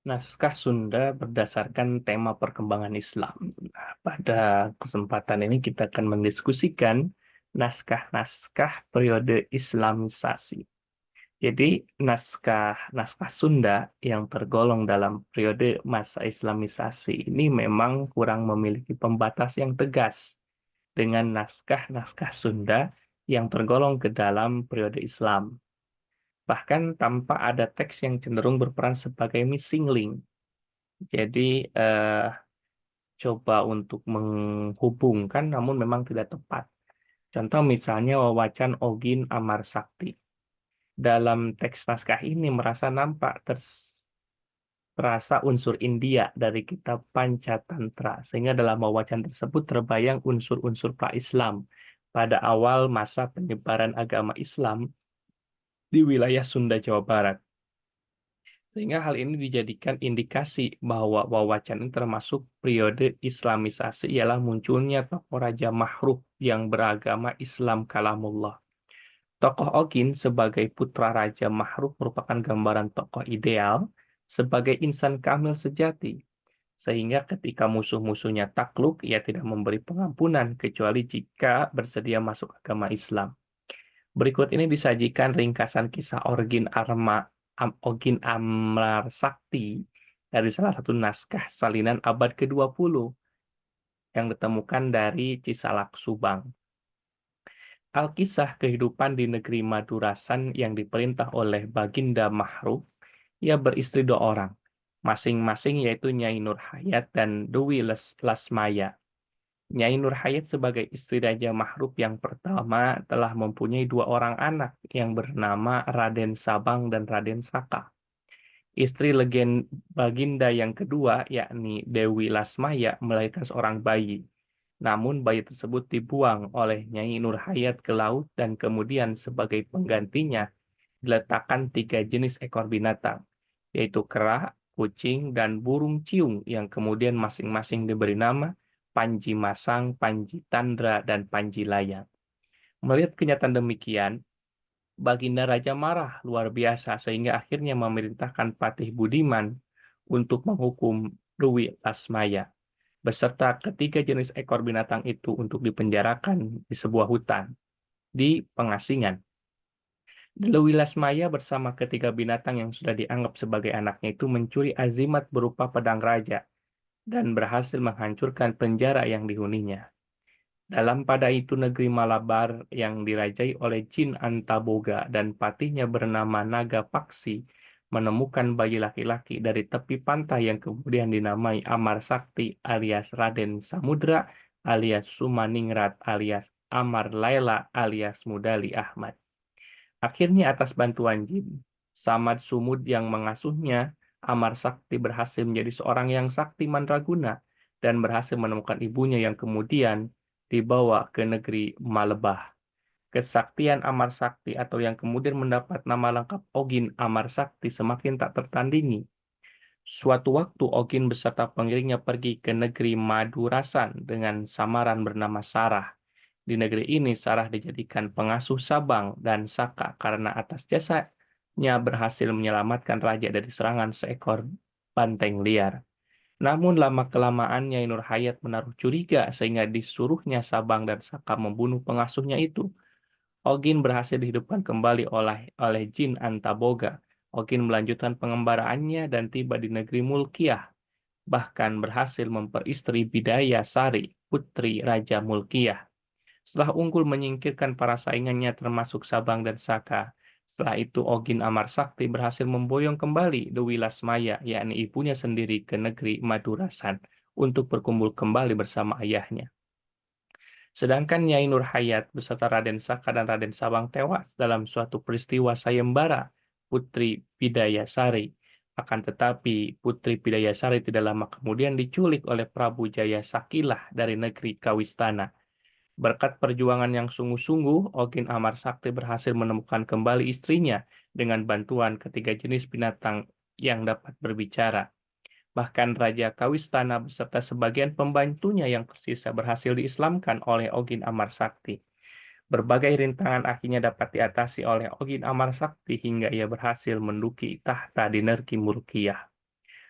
Naskah Sunda berdasarkan tema perkembangan Islam. Nah, pada kesempatan ini kita akan mendiskusikan naskah-naskah periode Islamisasi. Jadi naskah-naskah Sunda yang tergolong dalam periode masa Islamisasi ini memang kurang memiliki pembatas yang tegas dengan naskah-naskah Sunda yang tergolong ke dalam periode Islam. Bahkan tanpa ada teks yang cenderung berperan sebagai missing link. Jadi coba untuk menghubungkan namun memang tidak tepat. Contoh misalnya Wawacan Ogin Amar Sakti. Dalam teks naskah ini merasa nampak terasa unsur India dari kitab Pancatantra, sehingga dalam wawacan tersebut terbayang unsur-unsur pra-Islam pada awal masa penyebaran agama Islam di wilayah Sunda Jawa Barat. Sehingga hal ini dijadikan indikasi bahwa wawacan ini termasuk periode Islamisasi ialah munculnya tokoh Raja Makhruf yang beragama Islam Kalamullah. Tokoh Ogin sebagai putra Raja Makhruf merupakan gambaran tokoh ideal sebagai insan kamil sejati. Sehingga ketika musuh-musuhnya takluk, ia tidak memberi pengampunan kecuali jika bersedia masuk agama Islam. Berikut ini disajikan ringkasan kisah Ogin Amlar Sakti dari salah satu naskah salinan abad ke-20 yang ditemukan dari Cisalak Subang. Alkisah kehidupan di negeri Madurasan yang diperintah oleh Baginda Mahruf, ia beristri dua orang, masing-masing yaitu Nyai Nur Hayat dan Dewi Lasmaya. Nyai Nur Hayat sebagai istri Raja Makhruf yang pertama telah mempunyai dua orang anak yang bernama Raden Sabang dan Raden Saka. Istri Baginda yang kedua, yakni Dewi Lasmaya, melahirkan seorang bayi. Namun bayi tersebut dibuang oleh Nyai Nur Hayat ke laut dan kemudian sebagai penggantinya diletakkan tiga jenis ekor binatang, yaitu kera, kucing, dan burung ciung yang kemudian masing-masing diberi nama Panji Masang, Panji Tandra, dan Panji Layang. Melihat kenyataan demikian, Baginda Raja marah luar biasa sehingga akhirnya memerintahkan Patih Budiman untuk menghukum Dewi Lasmaya beserta ketiga jenis ekor binatang itu untuk dipenjarakan di sebuah hutan di Pengasingan. Dewi Lasmaya bersama ketiga binatang yang sudah dianggap sebagai anaknya itu mencuri azimat berupa pedang raja dan berhasil menghancurkan penjara yang dihuninya. Dalam pada itu negeri Malabar yang dirajai oleh Jin Antaboga dan patihnya bernama Naga Paksi menemukan bayi laki-laki dari tepi pantai yang kemudian dinamai Amar Sakti alias Raden Samudra alias Sumaningrat alias Amar Laila alias Mudali Ahmad. Akhirnya atas bantuan Jin, Samad Sumud yang mengasuhnya, Amar Sakti berhasil menjadi seorang yang sakti mandraguna dan berhasil menemukan ibunya yang kemudian dibawa ke negeri Malebah. Kesaktian Amar Sakti atau yang kemudian mendapat nama lengkap Ogin Amar Sakti semakin tak tertandingi. Suatu waktu Ogin beserta pengiringnya pergi ke negeri Madurasan dengan samaran bernama Sarah. Di negeri ini Sarah dijadikan pengasuh Sabang dan Saka karena atas jasanya berhasil menyelamatkan raja dari serangan seekor banteng liar. Namun lama-kelamaan Nyai Nur Hayat menaruh curiga sehingga disuruhnya Sabang dan Saka membunuh pengasuhnya itu. Ogin berhasil dihidupkan kembali oleh Jin Antaboga. Ogin melanjutkan pengembaraannya dan tiba di negeri Mulkiah, bahkan berhasil memperistri Bidaya Sari, putri Raja Mulkiah. Setelah unggul menyingkirkan para saingannya termasuk Sabang dan Saka, setelah itu Ogin Amar Sakti berhasil memboyong kembali Dewi Lasmaya, yakni ibunya sendiri ke negeri Madurasan untuk berkumpul kembali bersama ayahnya. Sedangkan Nyai Nur Hayat beserta Raden Saka dan Raden Sabang tewas dalam suatu peristiwa sayembara Putri Bidayasari. Akan tetapi Putri Bidayasari tidak lama kemudian diculik oleh Prabu Jaya Sakilah dari negeri Kawistana. Berkat perjuangan yang sungguh-sungguh, Ogin Amar Sakti berhasil menemukan kembali istrinya dengan bantuan ketiga jenis binatang yang dapat berbicara. Bahkan Raja Kawistana beserta sebagian pembantunya yang tersisa berhasil diislamkan oleh Ogin Amar Sakti. Berbagai rintangan akhirnya dapat diatasi oleh Ogin Amar Sakti hingga ia berhasil menduduki tahta di Nerki Mulkiyah.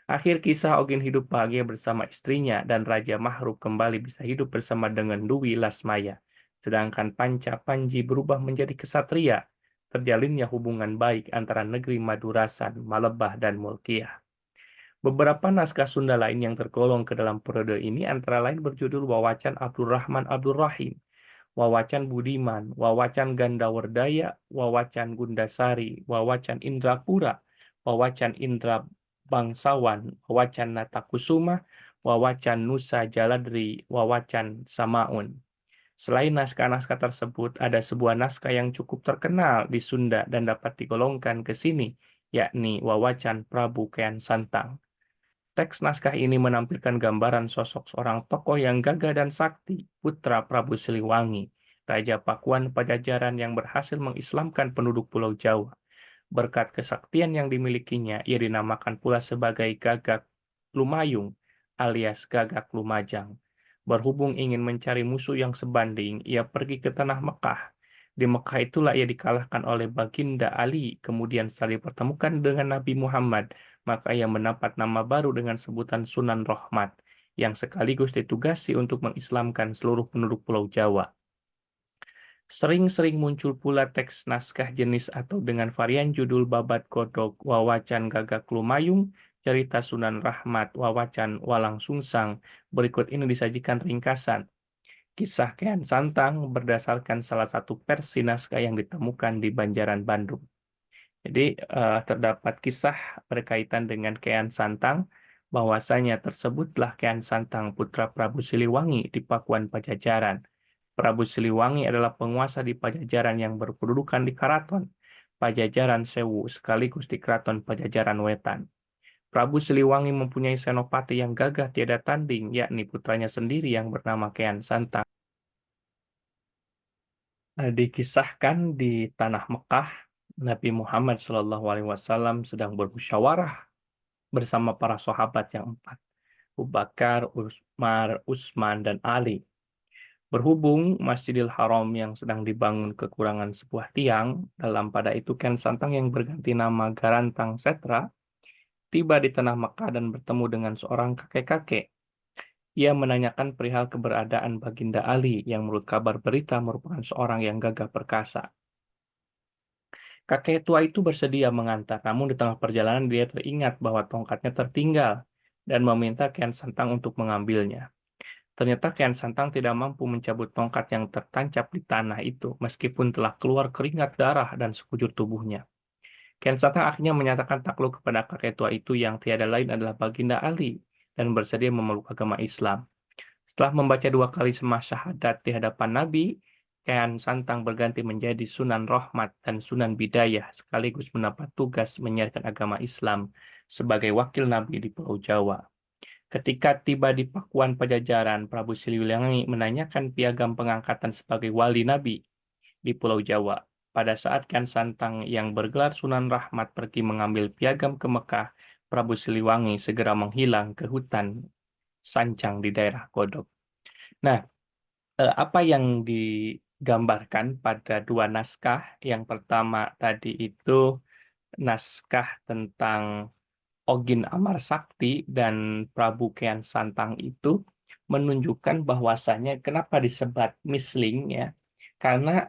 Akhir kisah Ogin hidup bahagia bersama istrinya dan Raja Mahruk kembali bisa hidup bersama dengan Dewi Lasmaya. Sedangkan Panca Panji berubah menjadi kesatria. Terjalinnya hubungan baik antara negeri Madurasan, Malebah, dan Mulkiah. Beberapa naskah Sunda lain yang tergolong ke dalam periode ini antara lain berjudul Wawacan Abdurrahman Abdurrahim, Wawacan Budiman, Wawacan Gandawardaya, Wawacan Gundasari, Wawacan Indrapura, Wawacan Indra Bangsawan, Wawacan Natakusuma, Wawacan Nusa Jaladri, Wawacan Samaun. Selain naskah-naskah tersebut, ada sebuah naskah yang cukup terkenal di Sunda dan dapat digolongkan ke sini, yakni Wawacan Prabu Kean Santang. Teks naskah ini menampilkan gambaran sosok seorang tokoh yang gagah dan sakti, putra Prabu Siliwangi, Raja Pakuan Pajajaran yang berhasil mengislamkan penduduk Pulau Jawa. Berkat kesaktian yang dimilikinya, ia dinamakan pula sebagai Gagak Lumayung alias Gagak Lumajang. Berhubung ingin mencari musuh yang sebanding, ia pergi ke tanah Mekah. Di Mekah itulah ia dikalahkan oleh Baginda Ali, kemudian setelah dipertemukan dengan Nabi Muhammad, maka ia mendapat nama baru dengan sebutan Sunan Rohmat, yang sekaligus ditugasi untuk mengislamkan seluruh penduduk Pulau Jawa. Sering-sering muncul pula teks naskah jenis atau dengan varian judul Babat Godog, Wawacan Gagak Lumayung, Cerita Sunan Rahmat, Wawacan Walang Sungsang. Berikut ini disajikan ringkasan. Kisah Kian Santang berdasarkan salah satu versi naskah yang ditemukan di Banjaran Bandung. Jadi terdapat kisah berkaitan dengan Kian Santang, bahwasanya tersebutlah Kian Santang putra Prabu Siliwangi di Pakuan Pajajaran. Prabu Siliwangi adalah penguasa di Pajajaran yang berkedudukan di Keraton Pajajaran Sewu sekaligus di Keraton Pajajaran Wetan. Prabu Siliwangi mempunyai senopati yang gagah tiada tanding, yakni putranya sendiri yang bernama Kian Santang. Dikisahkan di tanah Mekah, Nabi Muhammad SAW sedang bermusyawarah bersama para sahabat yang empat, Abu Bakar, Umar, Utsman, dan Ali. Berhubung Masjidil Haram yang sedang dibangun kekurangan sebuah tiang, dalam pada itu Ken Santang yang berganti nama Garantang Setra, tiba di tanah Mekah dan bertemu dengan seorang kakek-kakek. Ia menanyakan perihal keberadaan Baginda Ali yang menurut kabar berita merupakan seorang yang gagah perkasa. Kakek tua itu bersedia mengantar, namun di tengah perjalanan dia teringat bahwa tongkatnya tertinggal dan meminta Kian Santang untuk mengambilnya. Ternyata Kian Santang tidak mampu mencabut tongkat yang tertancap di tanah itu, meskipun telah keluar keringat darah dan sekujur tubuhnya. Kian Santang akhirnya menyatakan takluk kepada kakek tua itu yang tiada lain adalah Baginda Ali dan bersedia memeluk agama Islam. Setelah membaca dua kali semah syahadat di hadapan Nabi, Kian Santang berganti menjadi Sunan Rohmat dan Sunan Bidayah sekaligus mendapat tugas menyiarkan agama Islam sebagai wakil Nabi di Pulau Jawa. Ketika tiba di Pakuan Pajajaran, Prabu Siliwangi menanyakan piagam pengangkatan sebagai wali Nabi di Pulau Jawa. Pada saat Kian Santang yang bergelar Sunan Rahmat pergi mengambil piagam ke Mekah, Prabu Siliwangi segera menghilang ke hutan Sancang di daerah Godog. Nah, apa yang digambarkan pada dua naskah? Yang pertama tadi itu naskah tentang Ogin Amar Sakti dan Prabu Kian Santang itu menunjukkan bahwasannya kenapa disebut misling ya, karena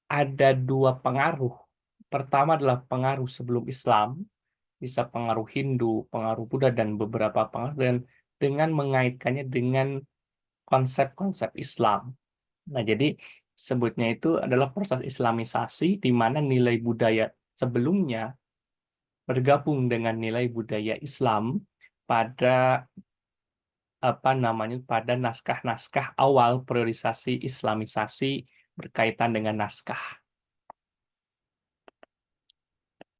ada dua pengaruh. Pertama adalah pengaruh sebelum Islam, bisa pengaruh Hindu, pengaruh Buddha, dan beberapa pengaruh dan dengan mengaitkannya dengan konsep-konsep Islam. Nah, jadi sebutnya itu adalah proses Islamisasi di mana nilai budaya sebelumnya bergabung dengan nilai budaya Islam pada pada naskah-naskah awal priorisasi Islamisasi berkaitan dengan naskah.